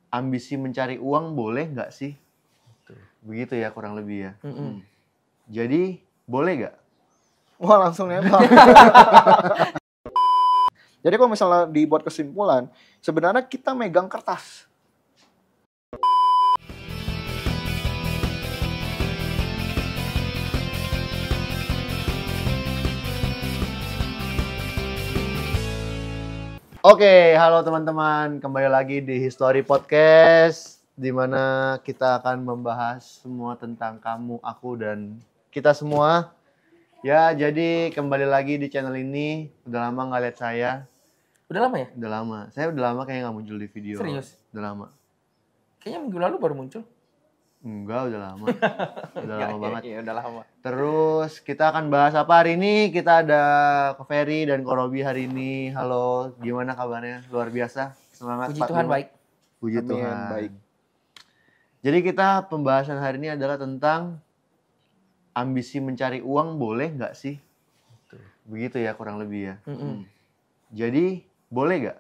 ambisi mencari uang boleh nggak sih? Begitu ya kurang lebih ya. Jadi boleh nggak? Wah, langsung nembak. Jadi kalau misalnya dibuat kesimpulan, sebenarnya kita megang kertas. Oke, halo teman-teman, kembali lagi di History Podcast, di mana kita akan membahas semua tentang kamu, aku, dan kita semua. Ya, jadi kembali lagi di channel ini. Udah lama nggak lihat saya. Udah lama ya? Udah lama. Saya udah lama kayak nggak muncul di video. Serius? Udah lama. Kayaknya minggu lalu baru muncul. Enggak, udah lama. Udah lama banget. Iya, udah lama. Terus kita akan bahas apa hari ini? Kita ada Ko Ferry dan Ko Robi hari ini. Halo, gimana kabarnya? Luar biasa. Semangat. Puji Tuhan baik. Puji Amin, Tuhan. baik. Jadi kita pembahasan hari ini adalah tentang ambisi mencari uang boleh nggak sih? Begitu ya kurang lebih ya. Jadi boleh nggak?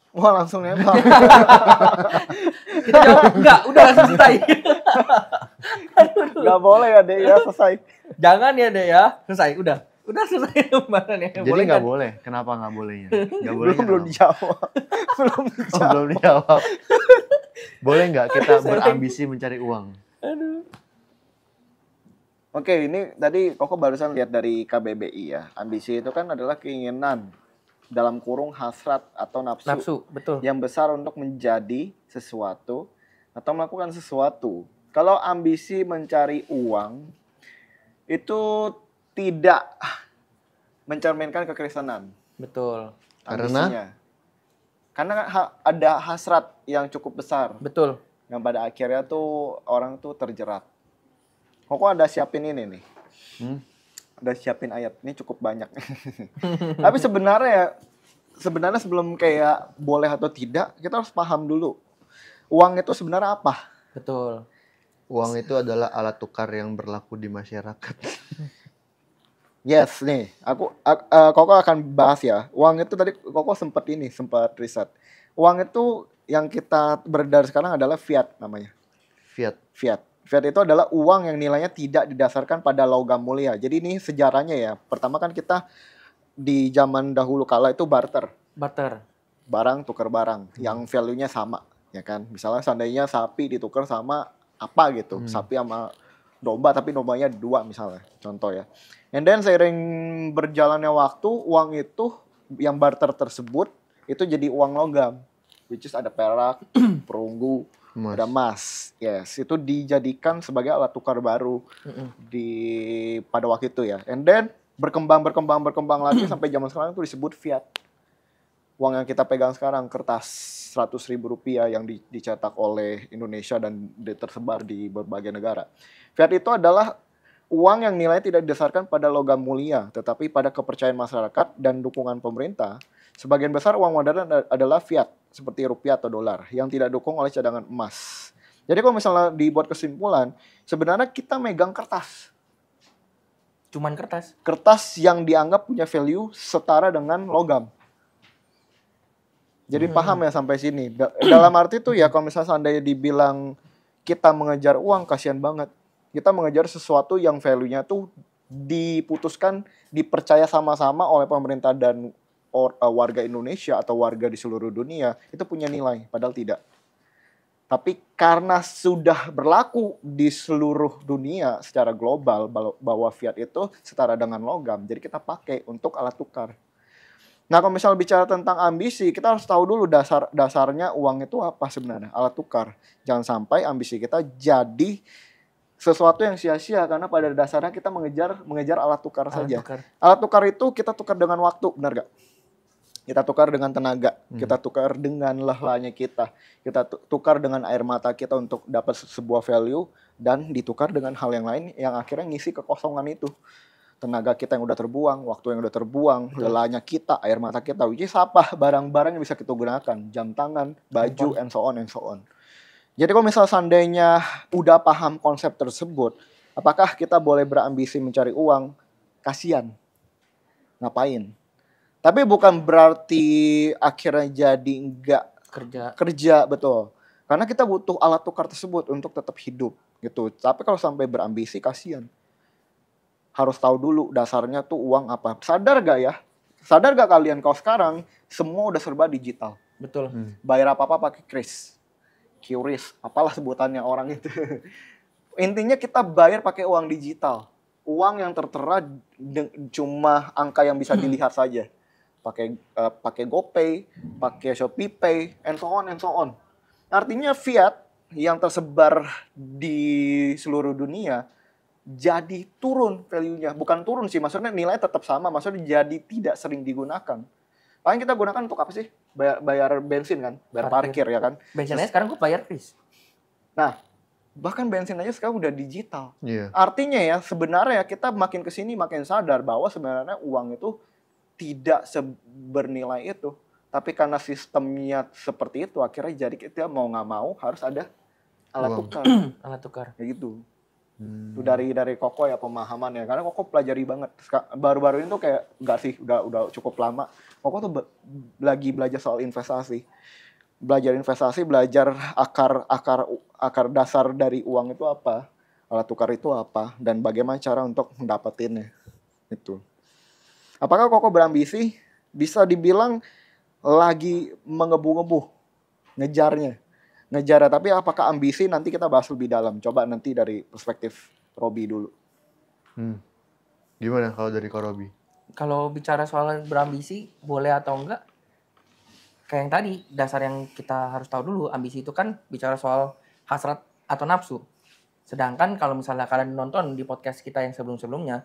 Wah, langsung nembak. Kita jawab enggak, udah langsung selesai. Gak boleh ya, Dek, ya, selesai. Jangan ya, Dek ya. Selesai, udah. Udah selesai pembahasannya. Jadi Boleh nggak kan? boleh. Kenapa nggak bolehnya? Nggak bolehnya Belum kenapa? dijawab. Belum dijawab. Boleh nggak kita berambisi mencari uang? Aduh. Oke, ini tadi Koko barusan lihat dari KBBI ya. Ambisi itu kan adalah keinginan dalam kurung hasrat atau Nafsu, betul. yang besar untuk menjadi sesuatu atau melakukan sesuatu. Kalau ambisi mencari uang itu tidak mencerminkan kekristenan. Betul. Ambisinya. Karena ada hasrat yang cukup besar. Betul. Yang pada akhirnya tuh orang tuh terjerat. Koko ada siapin ini nih. Ada siapin ayat. Ini cukup banyak. Tapi sebenarnya sebelum kayak boleh atau tidak, kita harus paham dulu. Uang itu sebenarnya apa? Betul. Uang itu adalah alat tukar yang berlaku di masyarakat. Yes, nih. Koko akan bahas ya. Uang itu tadi Koko sempat riset. Uang itu yang kita beredar sekarang adalah fiat namanya. Fiat. Fiat itu adalah uang yang nilainya tidak didasarkan pada logam mulia. Jadi ini sejarahnya ya. Pertama kan kita di zaman dahulu kala itu barter. Barang tukar barang yang value-nya sama, ya kan? Misalnya seandainya sapi ditukar sama apa gitu. Sapi sama domba tapi dombanya 2 misalnya. Contoh ya. And then seiring berjalannya waktu, uang itu yang barter tersebut itu jadi uang logam. Which is ada perak, perunggu, ada emas. Yes, itu dijadikan sebagai alat tukar baru pada waktu itu ya. And then berkembang lagi sampai zaman sekarang itu disebut fiat. Uang yang kita pegang sekarang kertas 100.000 rupiah yang dicetak oleh Indonesia dan tersebar di berbagai negara. Fiat itu adalah uang yang nilainya tidak didasarkan pada logam mulia, tetapi pada kepercayaan masyarakat dan dukungan pemerintah. Sebagian besar uang modern adalah fiat, seperti rupiah atau dolar, yang tidak didukung oleh cadangan emas. Jadi kalau misalnya dibuat kesimpulan, sebenarnya kita megang kertas. Cuman kertas. Kertas yang dianggap punya value setara dengan logam. Jadi paham ya sampai sini. Dalam arti itu ya kalau misalnya seandainya dibilang kita mengejar uang, kasihan banget. Kita mengejar sesuatu yang value-nya tuh diputuskan, dipercaya sama-sama oleh pemerintah dan warga Indonesia atau warga di seluruh dunia, itu punya nilai, padahal tidak. Tapi karena sudah berlaku di seluruh dunia secara global bahwa fiat itu setara dengan logam, jadi kita pakai untuk alat tukar. Nah, kalau misalnya bicara tentang ambisi, kita harus tahu dulu dasarnya uang itu apa sebenarnya, alat tukar. Jangan sampai ambisi kita jadi sesuatu yang sia-sia karena pada dasarnya kita mengejar alat tukar saja. Alat tukar itu kita tukar dengan waktu, benar gak? Kita tukar dengan tenaga, kita tukar dengan lelahnya kita tukar dengan air mata kita untuk dapat sebuah value, dan ditukar dengan hal yang lain yang akhirnya ngisi kekosongan itu. Tenaga kita yang udah terbuang, waktu yang udah terbuang, lelahnya kita, air mata kita, which is apa? Barang-barang yang bisa kita gunakan, jam tangan, baju, and so on. Jadi kalau misal seandainya udah paham konsep tersebut, apakah kita boleh berambisi mencari uang? Kasian. Ngapain? Tapi bukan berarti akhirnya jadi enggak kerja, betul. Karena kita butuh alat tukar tersebut untuk tetap hidup gitu. Tapi kalau sampai berambisi kasihan. Harus tahu dulu dasarnya tuh uang apa. Sadar gak ya? Sadar gak kalian kalau sekarang semua udah serba digital. Betul. Bayar apa-apa pakai QRIS, apalah sebutannya orang itu. Intinya kita bayar pakai uang digital. Uang yang tertera cuma angka yang bisa dilihat saja. Pakai GoPay, pakai Shopee Pay, and so on. Artinya fiat yang tersebar di seluruh dunia jadi turun value-nya. Bukan turun sih, maksudnya nilainya tetap sama, maksudnya jadi tidak sering digunakan. Paling kita gunakan untuk apa sih? Bayar bensin kan, bayar parkir ya kan. Bensinnya sekarang gue bayar Kris. Nah, bahkan bensin aja sekarang udah digital. Iya. Artinya ya sebenarnya kita makin kesini makin sadar bahwa sebenarnya uang itu tidak bernilai itu. Tapi karena sistemnya seperti itu, akhirnya jadi kita mau nggak mau harus ada alat Uang. tukar. Alat tukar. Kayak gitu. Itu dari Koko ya pemahaman ya. Karena Koko pelajari banget. Baru-baru ini tuh kayak enggak sih, udah cukup lama. Koko tuh lagi belajar soal investasi. Belajar investasi, belajar akar dasar dari uang itu apa, alat tukar itu apa, dan bagaimana cara untuk mendapatinnya. Itu. Apakah Koko berambisi? Bisa dibilang lagi mengebu-ngebu ngejarnya, tapi apakah ambisi nanti kita bahas lebih dalam. Coba nanti dari perspektif Robi dulu. Gimana kalau dari Kak Robi? Kalau bicara soal berambisi boleh atau enggak, kayak yang tadi dasar yang kita harus tahu dulu, ambisi itu kan bicara soal hasrat atau nafsu. Sedangkan kalau misalnya kalian nonton di podcast kita yang sebelum-sebelumnya,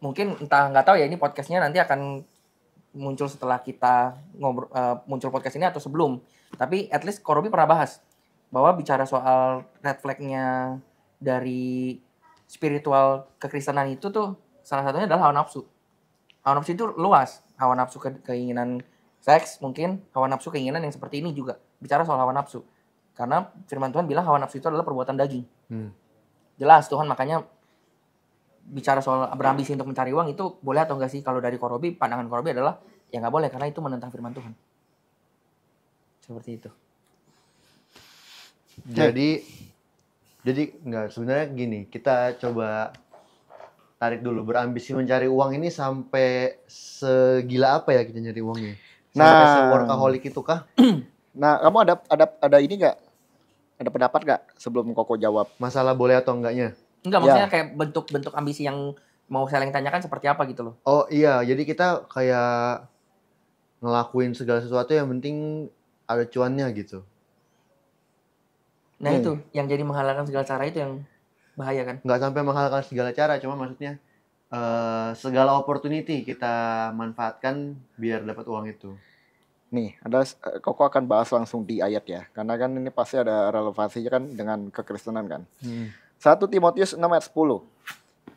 mungkin entah nggak tahu ya, ini podcastnya nanti akan muncul setelah kita muncul podcast ini atau sebelum. Tapi at least Korobi pernah bahas bahwa bicara soal red flag-nya dari spiritual kekristenan itu tuh salah satunya adalah hawa nafsu. Hawa nafsu itu luas. Hawa nafsu keinginan seks mungkin, hawa nafsu keinginan yang seperti ini juga. Bicara soal hawa nafsu. Karena firman Tuhan bilang hawa nafsu itu adalah perbuatan daging. Jelas Tuhan makanya bicara soal berambisi untuk mencari uang itu boleh atau enggak sih? Kalau dari Korobi, pandangan Korobi adalah ya nggak boleh karena itu menentang firman Tuhan. Seperti itu. Jadi enggak, sebenarnya gini, kita coba tarik dulu, berambisi mencari uang ini sampai segila apa ya kita nyari uangnya? Sampai se-workaholic itu kah? Nah, kamu ada ini nggak? Ada pendapat nggak sebelum Koko jawab? Masalah boleh atau enggaknya? Enggak, maksudnya kayak bentuk-bentuk ambisi yang mau saya tanyakan seperti apa gitu loh. Oh iya, jadi kita kayak ngelakuin segala sesuatu yang penting ada cuannya gitu. Nah itu, yang jadi menghalalkan segala cara itu yang bahaya kan? Nggak sampai menghalalkan segala cara, cuma maksudnya segala opportunity kita manfaatkan biar dapat uang itu. Nih, Koko akan bahas langsung di ayat ya. Karena kan ini pasti ada relevansinya kan dengan kekristenan kan. 1 Timotius 6 ayat 10.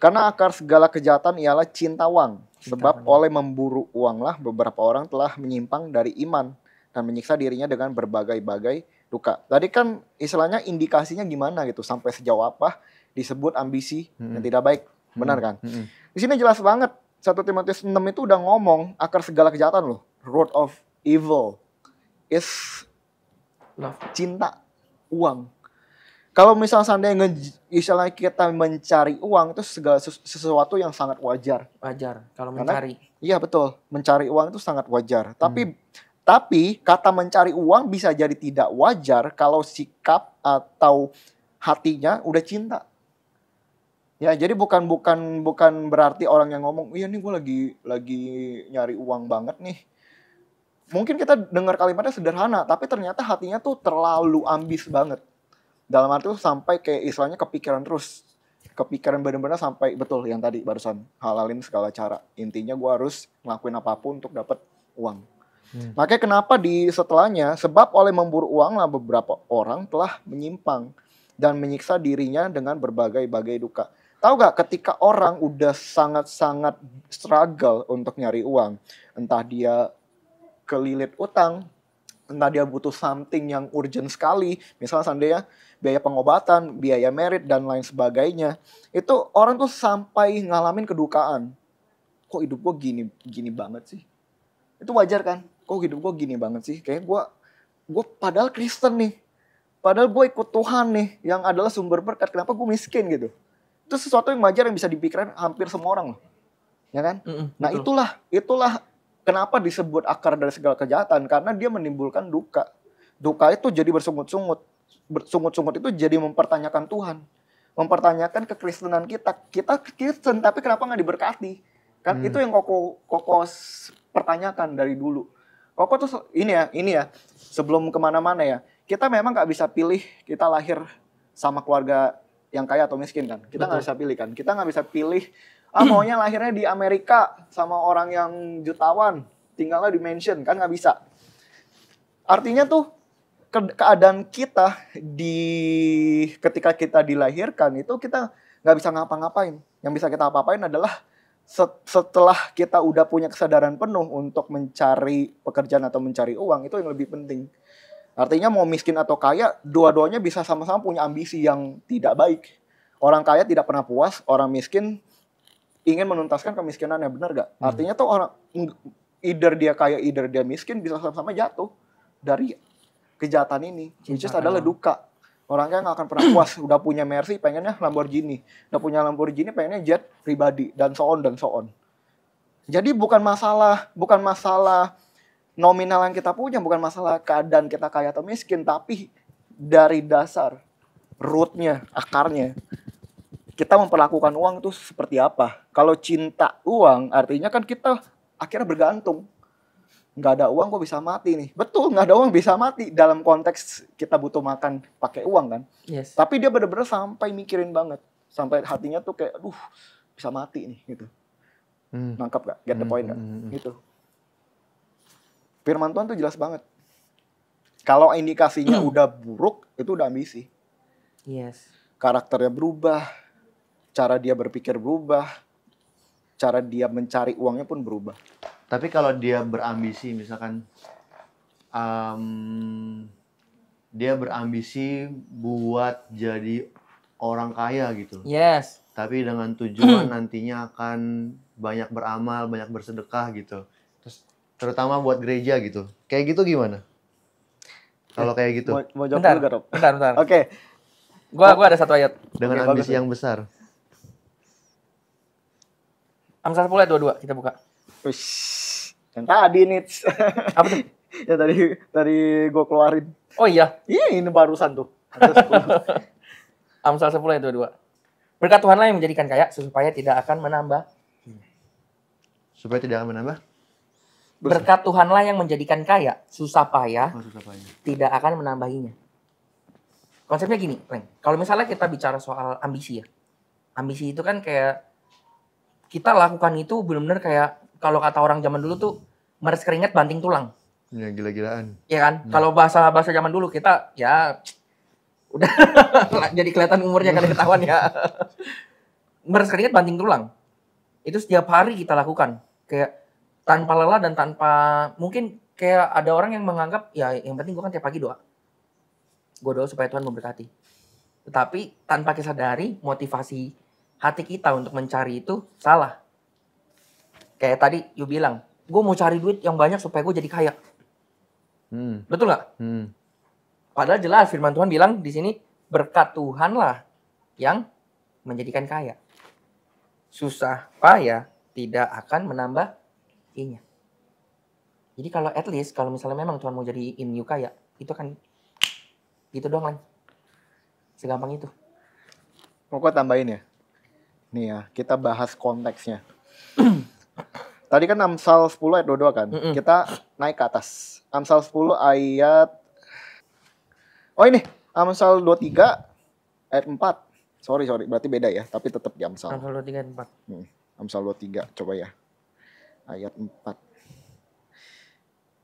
Karena akar segala kejahatan ialah cinta uang. Sebab oleh memburu uanglah beberapa orang telah menyimpang dari iman dan menyiksa dirinya dengan berbagai-bagai duka. Tadi kan istilahnya indikasinya gimana gitu, sampai sejauh apa disebut ambisi yang tidak baik. Benar kan? Di sini jelas banget 1 Timotius 6 itu udah ngomong akar segala kejahatan loh. Root of evil is Love. cinta uang. Kalau misalnya istilahnya kita mencari uang itu segala sesuatu yang sangat wajar. Wajar kalau mencari. Iya betul, mencari uang itu sangat wajar. Tapi kata mencari uang bisa jadi tidak wajar kalau sikap atau hatinya udah cinta. Ya, jadi bukan berarti orang yang ngomong, "Iya nih gue lagi nyari uang banget nih." Mungkin kita dengar kalimatnya sederhana, tapi ternyata hatinya tuh terlalu ambis banget. Dalam arti tuh sampai kayak istilahnya kepikiran terus. Kepikiran benar-benar sampai betul yang tadi barusan, halalin segala cara. Intinya gue harus ngelakuin apapun untuk dapat uang. Makanya kenapa di setelahnya, sebab oleh memburu uang lah beberapa orang telah menyimpang dan menyiksa dirinya dengan berbagai-bagai duka. Tahu gak ketika orang udah sangat-sangat struggle untuk nyari uang, entah dia kelilit utang, entah dia butuh something yang urgent sekali, misalnya seandainya biaya pengobatan, biaya merit, dan lain sebagainya, itu orang tuh sampai ngalamin kedukaan. Kok hidup gue gini banget sih? Itu wajar kan? Kok hidup gue gini banget sih? Kayaknya gue gue padahal Kristen nih. Padahal gue ikut Tuhan nih, yang adalah sumber berkat. Kenapa gue miskin gitu? Itu sesuatu yang wajar yang bisa dipikirkan hampir semua orang loh. Ya kan? Nah betul. itulah kenapa disebut akar dari segala kejahatan. Karena dia menimbulkan duka. Duka itu jadi bersungut-sungut. Bersungut-sungut itu jadi mempertanyakan Tuhan. Mempertanyakan kekristenan kita. Kita Kristen, tapi kenapa nggak diberkati? Kan itu yang Koko pertanyakan dari dulu. Koko tuh ini ya, sebelum kemana-mana ya. Kita memang nggak bisa pilih kita lahir sama keluarga yang kaya atau miskin kan. Kita nggak bisa pilih kan. Kita nggak bisa pilih, maunya lahirnya di Amerika sama orang yang jutawan, tinggalnya di mansion, kan nggak bisa. Artinya tuh keadaan kita ketika kita dilahirkan itu kita nggak bisa ngapa-ngapain. Yang bisa kita apa-apain adalah setelah kita udah punya kesadaran penuh untuk mencari pekerjaan atau mencari uang, itu yang lebih penting. Artinya mau miskin atau kaya, dua-duanya bisa sama-sama punya ambisi yang tidak baik. Orang kaya tidak pernah puas, orang miskin ingin menuntaskan kemiskinannya, benar gak? Artinya tuh orang, either dia kaya, either dia miskin, bisa sama-sama jatuh dari kejahatan ini. Which is adalah duka. Orang kaya gak akan pernah puas, udah punya Mercy, pengennya Lamborghini. Udah punya Lamborghini, pengennya jet pribadi, dan so on, dan so on. Jadi bukan masalah nominal yang kita punya, bukan masalah keadaan kita kaya atau miskin, tapi dari dasar, rootnya, akarnya, kita memperlakukan uang itu seperti apa. Kalau cinta uang, artinya kan kita akhirnya bergantung. Nggak ada uang, gue bisa mati nih. Betul, nggak ada uang bisa mati. Dalam konteks kita butuh makan pakai uang kan. Yes. Tapi dia bener-bener sampai mikirin banget. Sampai hatinya tuh kayak, aduh, bisa mati nih, gitu. Nangkap gak? Get the point gak? Gitu. Firman Tuhan tuh jelas banget. Kalau indikasinya udah buruk, itu udah ambisi. Yes. Karakternya berubah, cara dia berpikir berubah, cara dia mencari uangnya pun berubah. Tapi kalau dia berambisi, misalkan dia berambisi buat jadi orang kaya gitu. Yes. Tapi dengan tujuan nantinya akan banyak beramal, banyak bersedekah gitu. Terus terutama buat gereja gitu. Kayak gitu gimana? Kalau kayak gitu. Mau jawab Bentar, dulu gak, Rob? bentar. Oke. Gua ada satu ayat. Dengan Oke, ambisi bagus, yang besar. Amsal 10 ayat 22 kita buka. Ush. Yang tadi nih. Apa tuh? Ya tadi gue keluarin. Oh iya, Ini barusan tuh. Amsal 10 ayat 22. Berkat Tuhanlah yang menjadikan kaya supaya tidak akan menambah. Supaya tidak akan menambah. Berkat Tuhanlah yang menjadikan kaya, susah payah, Maksud apanya? tidak akan menambahinya. Konsepnya gini, Leng. Kalau misalnya kita bicara soal ambisi ya. Ambisi itu kan kayak kita lakukan itu benar-benar kayak kalau kata orang zaman dulu tuh meres keringat banting tulang. Ya gila-gilaan. Ya kan? Kalau bahasa zaman dulu kita ya udah jadi kelihatan umurnya kan ketahuan ya. Meres keringat banting tulang. Itu setiap hari kita lakukan. Kayak tanpa lelah dan tanpa mungkin kayak ada orang yang menganggap ya yang penting gue kan tiap pagi doa. Gue doa supaya Tuhan memberkati. Tetapi tanpa kita sadari motivasi hati kita untuk mencari itu salah. Kayak tadi you bilang, gue mau cari duit yang banyak supaya gue jadi kaya. Betul nggak? Padahal jelas firman Tuhan bilang di sini berkat Tuhanlah yang menjadikan kaya. Susah payah tidak akan menambahinya. Jadi kalau at least kalau misalnya memang Tuhan mau jadiin you kaya, itu kan gitu doang, Lan. Segampang itu. Mau gue tambahin ya? Nih ya, kita bahas konteksnya. Tadi kan Amsal 10 ayat 22 kan? Kita naik ke atas. Amsal 10 ayat... Oh ini, Amsal 23 ayat 4. Sorry, berarti beda ya. Tapi tetap di Amsal. Amsal 23 ayat 4. Amsal 23, coba ya. Ayat 4.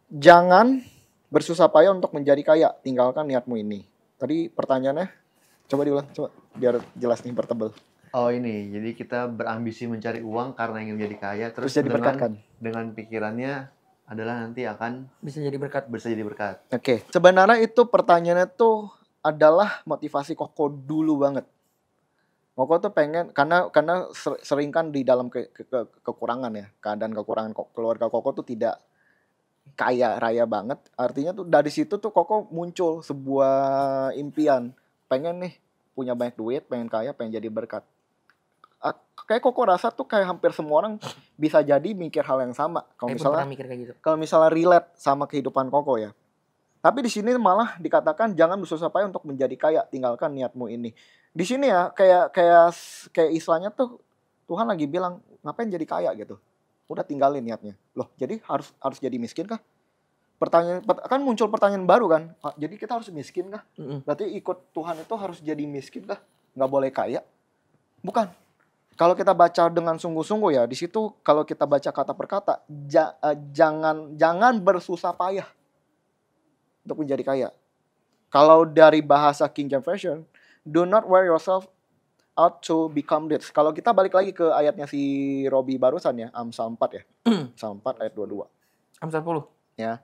Jangan bersusah payah untuk menjadi kaya. Tinggalkan niatmu ini. Tadi pertanyaannya, coba diulang. Coba, biar jelas nih, bertebal. Oh ini, jadi kita berambisi mencari uang karena ingin menjadi kaya. Terus jadi berkat kan? dengan pikirannya adalah nanti akan Bisa jadi berkat. Oke. Sebenarnya itu pertanyaannya tuh adalah motivasi Koko dulu banget. Koko tuh pengen karena sering kan di dalam kekurangan ya, keadaan kekurangan keluarga Koko tuh tidak kaya raya banget. Artinya tuh dari situ tuh Koko muncul sebuah impian. Pengen nih punya banyak duit, pengen kaya, pengen jadi berkat. Kayak Koko rasa tuh kayak hampir semua orang bisa jadi mikir hal yang sama. Saya pun pernah mikir kayak gitu. Kalau misalnya relate sama kehidupan Koko ya. Tapi di sini malah dikatakan jangan bersusah payah untuk menjadi kaya, tinggalkan niatmu ini. Di sini ya kayak istilahnya tuh Tuhan lagi bilang ngapain jadi kaya gitu. Udah tinggalin niatnya. Loh, jadi harus jadi miskin kah? Kan muncul pertanyaan baru kan. Jadi kita harus miskin kah? Berarti ikut Tuhan itu harus jadi miskin kah? Nggak boleh kaya? Bukan. Kalau kita baca dengan sungguh-sungguh ya, di situ kalau kita baca kata per kata, jangan bersusah payah untuk menjadi kaya. Kalau dari bahasa King James Version, do not wear yourself out to become rich. Kalau kita balik lagi ke ayatnya si Robi barusan ya, Amsal 4 ya. Amsal 4 ayat 22. Amsal 10. Ya.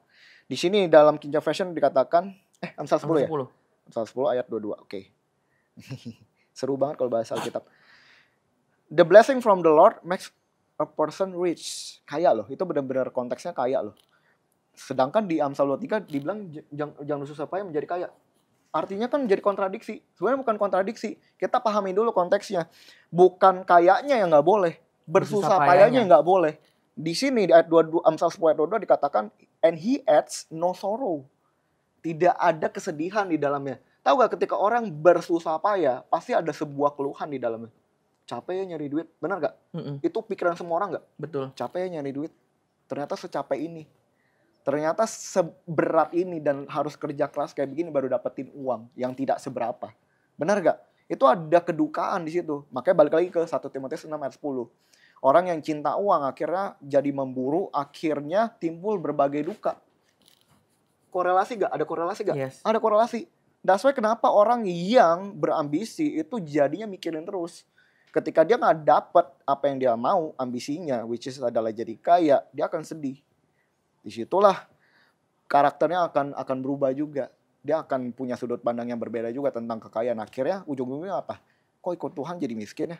Di sini dalam King James Version dikatakan Amsal 10 ya. 10. Amsal 10 ayat 22. Oke. Seru banget kalau bahasa Alkitab. The blessing from the Lord makes a person rich. Kaya loh. Itu benar-benar konteksnya kaya loh. Sedangkan di Amsal 23 dibilang jangan susah payah menjadi kaya. Artinya kan jadi kontradiksi. Sebenarnya bukan kontradiksi. Kita pahami dulu konteksnya. Bukan kayaknya yang nggak boleh. Bersusah payahnya nggak boleh. Di sini di ayat 22, Amsal 10 ayat 22 dikatakan, and he adds no sorrow. Tidak ada kesedihan di dalamnya. Tahu gak ketika orang bersusah payah, pasti ada sebuah keluhan di dalamnya. Capek nyari duit. Benar gak? Itu pikiran semua orang gak? Betul. Capek nyari duit. Ternyata secapek ini. Ternyata seberat ini dan harus kerja keras kayak begini baru dapetin uang yang tidak seberapa. Benar gak? Itu ada kedukaan di situ. Makanya balik lagi ke 1 Timotius 6 ayat 10. Orang yang cinta uang akhirnya jadi memburu, akhirnya timbul berbagai duka. Korelasi gak? Ada korelasi gak? Yes. Ada korelasi. That's why kenapa orang yang berambisi itu jadinya mikirin terus. Ketika dia gak dapet apa yang dia mau, ambisinya, which is adalah jadi kaya, dia akan sedih. Disitulah karakternya akan berubah juga. Dia akan punya sudut pandang yang berbeda juga tentang kekayaan. Akhirnya ujung-ujungnya apa? Kok ikut Tuhan jadi miskin ya?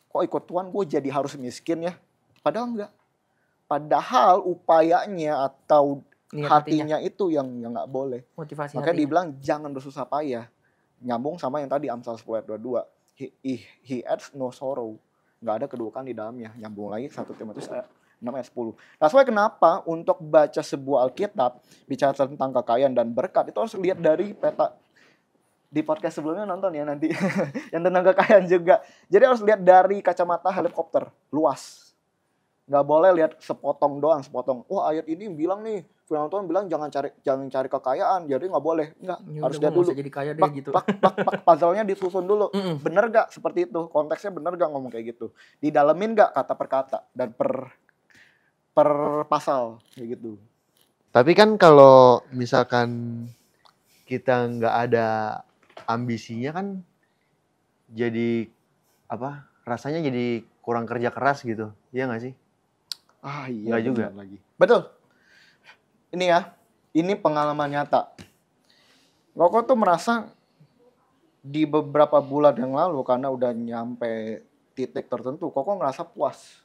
Kok ikut Tuhan gue jadi harus miskin ya? Padahal enggak. Padahal upayanya atau hatinya itu yang nggak boleh. Motivasi makanya hatinya. dibilang jangan bersusah payah. Nyambung sama yang tadi Amsal 10 ayat 22. He adds no sorrow. Nggak ada kedukaan di dalamnya. Nyambung lagi 1 Timotius 6 ayat 10. That's why kenapa untuk baca sebuah Alkitab bicara tentang kekayaan dan berkat itu harus lihat dari peta. Di podcast sebelumnya nonton ya nanti yang tentang kekayaan juga. Jadi harus lihat dari kacamata helikopter luas. Nggak boleh lihat sepotong doang, sepotong. Wah, ayat ini bilang nih, firman Tuhan bilang jangan cari kekayaan, jadi nggak boleh. Nggak, harus lihat dulu. Jadi kaya deh gitu. Puzzle-nya disusun dulu. Bener gak seperti itu? Konteksnya bener gak ngomong kayak gitu? Didalemin gak kata per kata dan per pasal kayak gitu. Tapi kan kalau misalkan kita nggak ada ambisinya kan jadi apa? Rasanya jadi kurang kerja keras gitu. Iya nggak sih? Ah iya. Nggak juga. Lagi. Betul. Ini ya, ini pengalaman nyata. Koko tuh merasa di beberapa bulan yang lalu karena udah nyampe titik tertentu, Koko ngerasa puas.